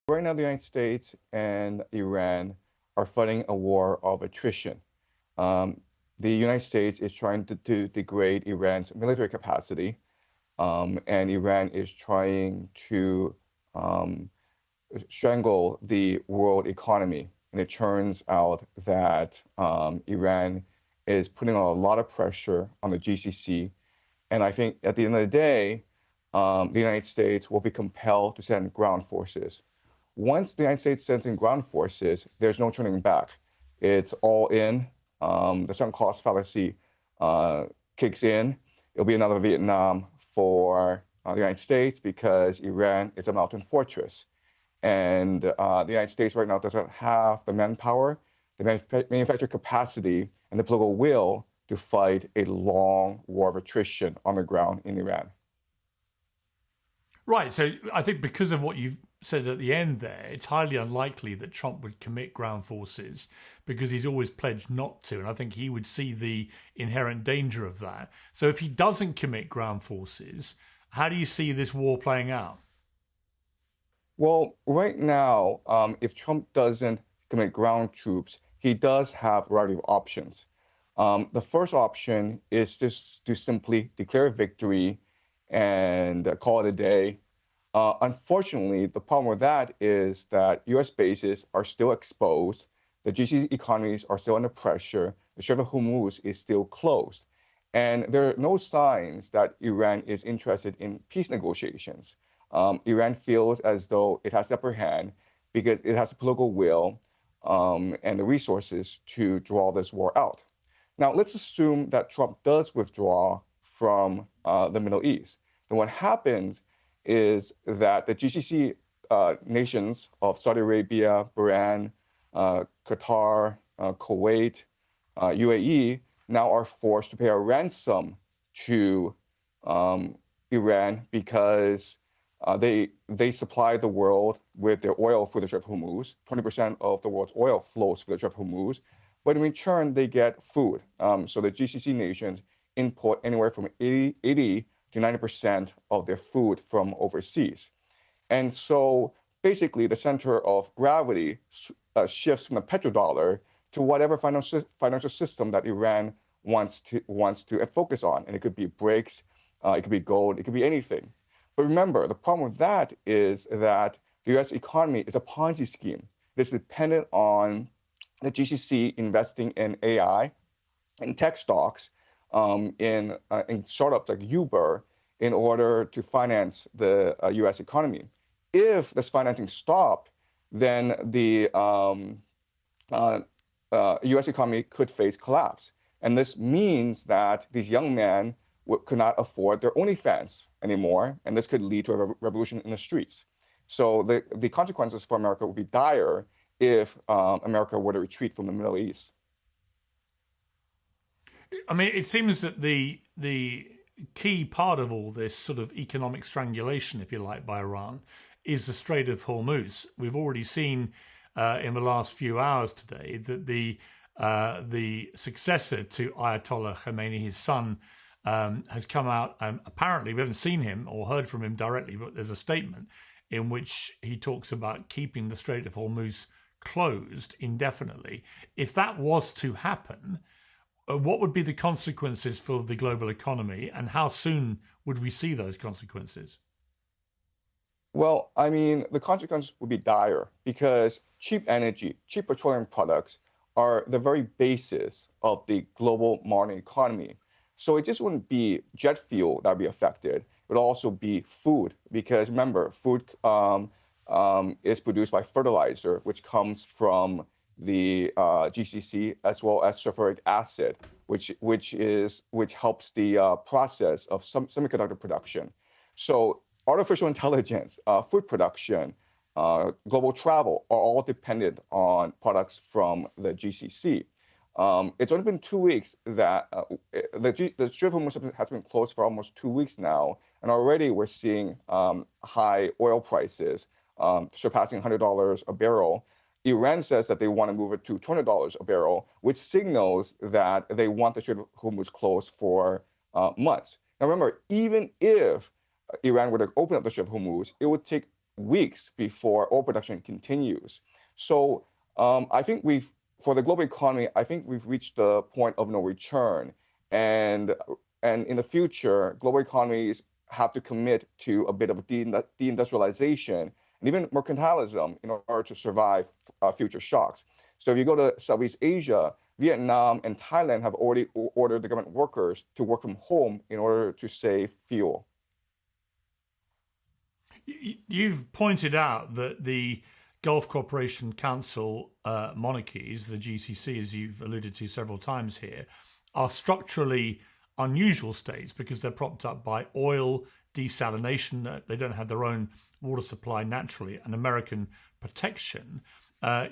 Right now, the United States and Iran are fighting a war of attrition. Um, the United States is trying to degrade Iran's military capacity, and Iran is trying to um, strangle the world economy. And it turns out that Iran is putting a lot of pressure on the GCC. And I think at the end of the day, the United States will be compelled to send ground forces. Once the United States sends in ground forces, there's no turning back. It's all in. The sunk cost fallacy kicks in. It'll be another Vietnam for the United States because Iran is a mountain fortress. And the United States right now doesn't have the manpower, the manufacturing capacity, and the political will to fight a long war of attrition on the ground in Iran. Right. So I think because of what you've said at the end there, it's highly unlikely that Trump would commit ground forces because he's always pledged not to. And I think he would see the inherent danger of that. So if he doesn't commit ground forces, how do you see this war playing out? Well, right now, if Trump doesn't commit ground troops, he does have a variety of options. The first option is just to simply declare victory and call it a day. Unfortunately, the problem with that is that US bases are still exposed, the GCC economies are still under pressure, the Strait of Hormuz is still closed, and there are no signs that Iran is interested in peace negotiations. Iran feels as though it has the upper hand because it has the political will and the resources to draw this war out. Now, let's assume that Trump does withdraw from the Middle East. Then what happens is that the GCC nations of Saudi Arabia, Bahrain, Qatar, Kuwait, UAE now are forced to pay a ransom to Iran because they supply the world with their oil through the Strait of Hormuz. 20% of the world's oil flows through the Strait of Hormuz. But in return, they get food. So the GCC nations import anywhere from 80 to 90% of their food from overseas. And so basically the center of gravity shifts from the petrodollar to whatever financial system that Iran wants to focus on. And it could be BRICS, it could be gold, it could be anything. But remember, the problem with that is that the US economy is a Ponzi scheme. It's dependent on the GCC investing in AI, in tech stocks, in startups like Uber in order to finance the US economy. If this financing stopped, then the US economy could face collapse. And this means that these young men could not afford their OnlyFans anymore, and this could lead to a revolution in the streets. So the consequences for America would be dire if America were to retreat from the Middle East. I mean, it seems that the key part of all this sort of economic strangulation, if you like, by Iran is the Strait of Hormuz. We've already seen in the last few hours today that the successor to Ayatollah Khomeini, his son, has come out. Apparently, we haven't seen him or heard from him directly, but there's a statement in which he talks about keeping the Strait of Hormuz closed indefinitely. If that was to happen, what would be the consequences for the global economy, and how soon would we see those consequences? Well, I mean, the consequences would be dire because cheap energy, cheap petroleum products are the very basis of the global modern economy. So it just wouldn't be jet fuel that would be affected. It would also be food because remember, food is produced by fertilizer, which comes from the GCC as well as sulfuric acid, which helps the process of some semiconductor production. So artificial intelligence, food production, global travel are all dependent on products from the GCC. It's only been 2 weeks that the Strait of Hormuz has been closed for almost 2 weeks now, and already we're seeing high oil prices surpassing $100 a barrel. Iran says that they want to move it to $20 a barrel, which signals that they want the Strait of Hormuz closed for months. Now, remember, even if Iran were to open up the Strait of Hormuz, it would take weeks before oil production continues. So I think for the global economy, I think we've reached the point of no return. And in the future, global economies have to commit to a bit of deindustrialization and even mercantilism in order to survive future shocks. So if you go to Southeast Asia, Vietnam and Thailand have already ordered the government workers to work from home in order to save fuel. You've pointed out that the Gulf Cooperation Council monarchies, the GCC, as you've alluded to several times here, are structurally unusual states because they're propped up by oil, desalination. They don't have their own water supply naturally, and American protection.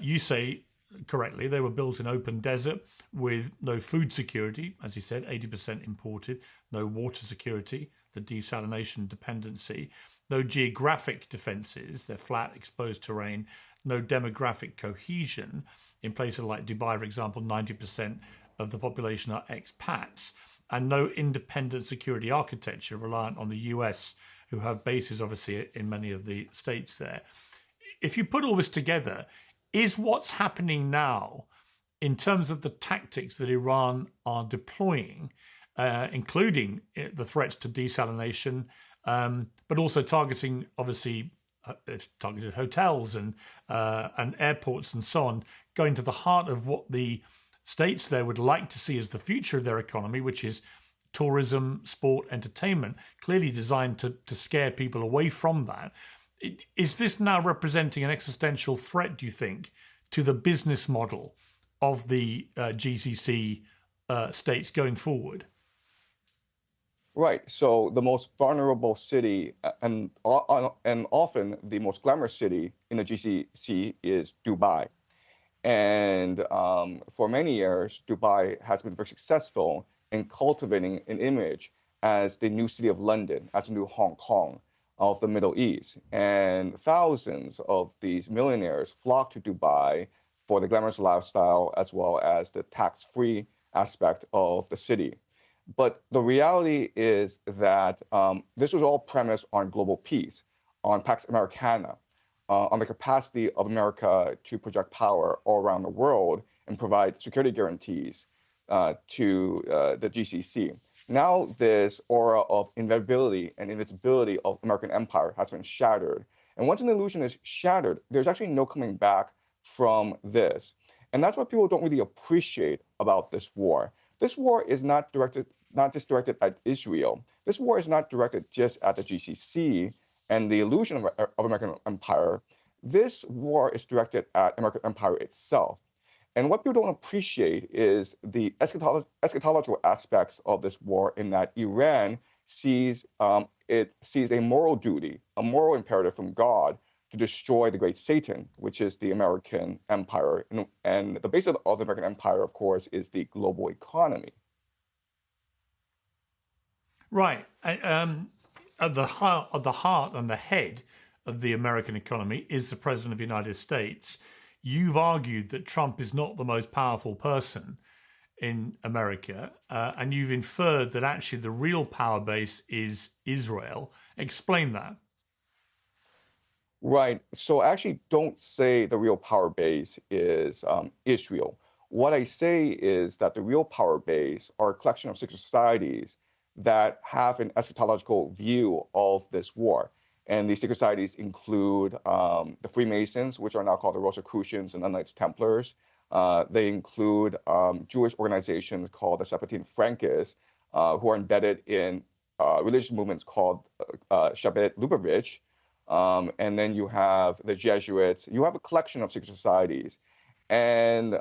You say correctly, they were built in open desert with no food security, as you said, 80% imported, no water security, the desalination dependency, no geographic defenses, they're flat, exposed terrain, no demographic cohesion. In places like Dubai, for example, 90% of the population are expats, and no independent security architecture reliant on the US, who have bases obviously in many of the states there. If you put all this together, is what's happening now in terms of the tactics that Iran are deploying, including the threats to desalination, but also targeting, obviously, targeted hotels and airports and so on, going to the heart of what the states there would like to see as the future of their economy, which is tourism, sport, entertainment, clearly designed to scare people away from that. Is this now representing an existential threat, do you think, to the business model of the GCC states going forward? Right. So the most vulnerable city and often the most glamorous city in the GCC is Dubai. And for many years, Dubai has been very successful in cultivating an image as the new city of London, as the new Hong Kong of the Middle East. And thousands of these millionaires flock to Dubai for the glamorous lifestyle as well as the tax-free aspect of the city. But the reality is that this was all premised on global peace, on Pax Americana, on the capacity of America to project power all around the world and provide security guarantees to the GCC. Now this aura of inevitability and invincibility of American empire has been shattered. And once an illusion is shattered, there's actually no coming back from this. And that's what people don't really appreciate about this war. This war is not just directed at Israel. This war is not directed just at the GCC and the illusion of American empire. This war is directed at American empire itself. And what people don't appreciate is the eschatological aspects of this war, in that Iran sees a moral duty, a moral imperative from God to destroy the great Satan, which is the American empire. And the base of the American empire, of course, is the global economy. Right. At the heart and the head of the American economy is the President of the United States. You've argued that Trump is not the most powerful person in America, and you've inferred that actually the real power base is Israel. Explain that. Right. So I actually don't say the real power base is Israel. What I say is that the real power base are a collection of secret societies that have an eschatological view of this war. And these secret societies include the Freemasons, which are now called the Rosicrucians and the Knights Templars. They include Jewish organizations called the Sephardim Frankists, who are embedded in religious movements called Shabbat Lubavitch. And then you have the Jesuits. You have a collection of secret societies. And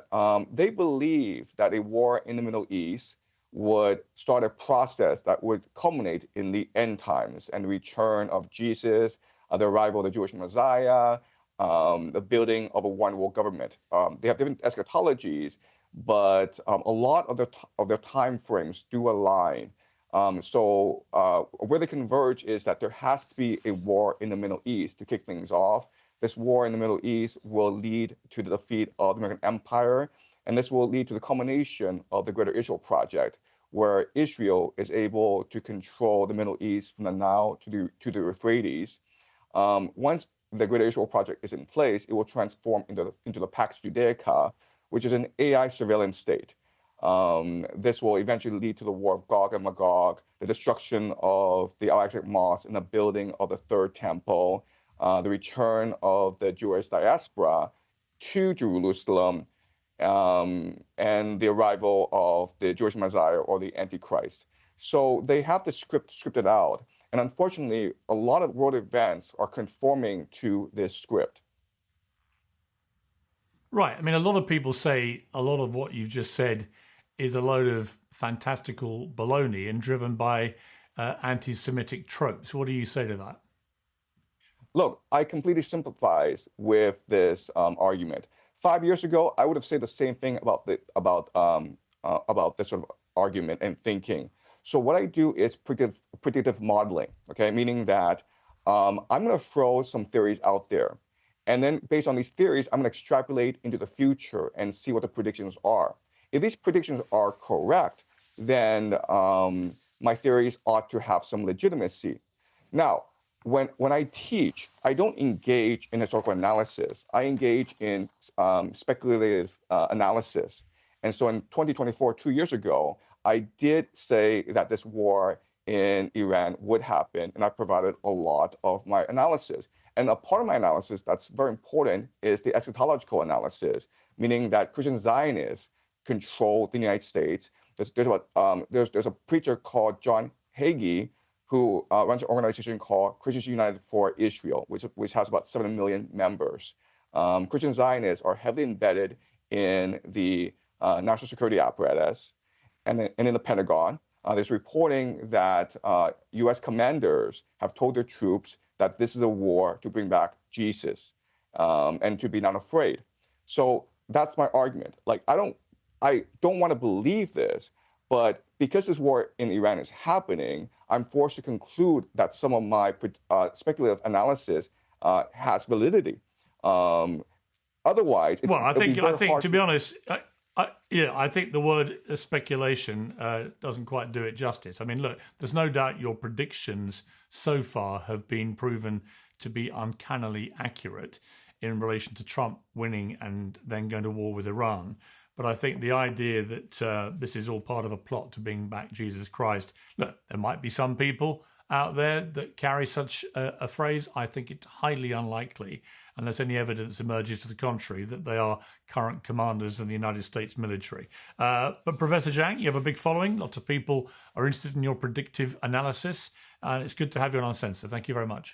they believe that a war in the Middle East would start a process that would culminate in the end times and the return of Jesus, the arrival of the Jewish Messiah, the building of a one world government. They have different eschatologies, but a lot of their time frames do align. Where they converge is that there has to be a war in the Middle East to kick things off. This war in the Middle East will lead to the defeat of the American Empire, and this will lead to the culmination of the Greater Israel Project, where Israel is able to control the Middle East from the Nile to the Euphrates. Once the Greater Israel Project is in place, it will transform into the Pax Judaica, which is an AI surveillance state. This will eventually lead to the war of Gog and Magog, the destruction of the Al-Aqsa Mosque and the building of the Third Temple, the return of the Jewish diaspora to Jerusalem, and the arrival of the Jewish Messiah or the Antichrist. So they have the scripted out. And unfortunately, a lot of world events are conforming to this script. Right. I mean, a lot of people say a lot of what you've just said is a load of fantastical baloney and driven by anti-Semitic tropes. What do you say to that? Look, I completely sympathize with this argument. 5 years ago, I would have said the same thing about this sort of argument and thinking. So what I do is predictive modeling, okay? Meaning that I'm going to throw some theories out there. And then based on these theories, I'm going to extrapolate into the future and see what the predictions are. If these predictions are correct, then my theories ought to have some legitimacy. Now, when I teach, I don't engage in historical analysis. I engage in speculative analysis. And so in 2024, 2 years ago, I did say that this war in Iran would happen, and I provided a lot of my analysis. And a part of my analysis that's very important is the eschatological analysis, meaning that Christian Zionists control the United States. There's a preacher called John Hagee who runs an organization called Christians United for Israel, which has about 7 million members. Christian Zionists are heavily embedded in the national security apparatus and in the Pentagon. There's reporting that U.S. commanders have told their troops that this is a war to bring back Jesus and to be not afraid. So that's my argument. Like, I don't want to believe this, but because this war in Iran is happening, I'm forced to conclude that some of my speculative analysis has validity. Otherwise, well, I think to be honest, I think the word speculation doesn't quite do it justice. I mean, look, there's no doubt your predictions so far have been proven to be uncannily accurate in relation to Trump winning and then going to war with Iran. But I think the idea that this is all part of a plot to bring back Jesus Christ, look, there might be some people out there that carry such a phrase. I think it's highly unlikely, unless any evidence emerges to the contrary, that they are current commanders in the United States military. But Professor Jiang, you have a big following. Lots of people are interested in your predictive analysis, and it's good to have you on Uncensored. Thank you very much.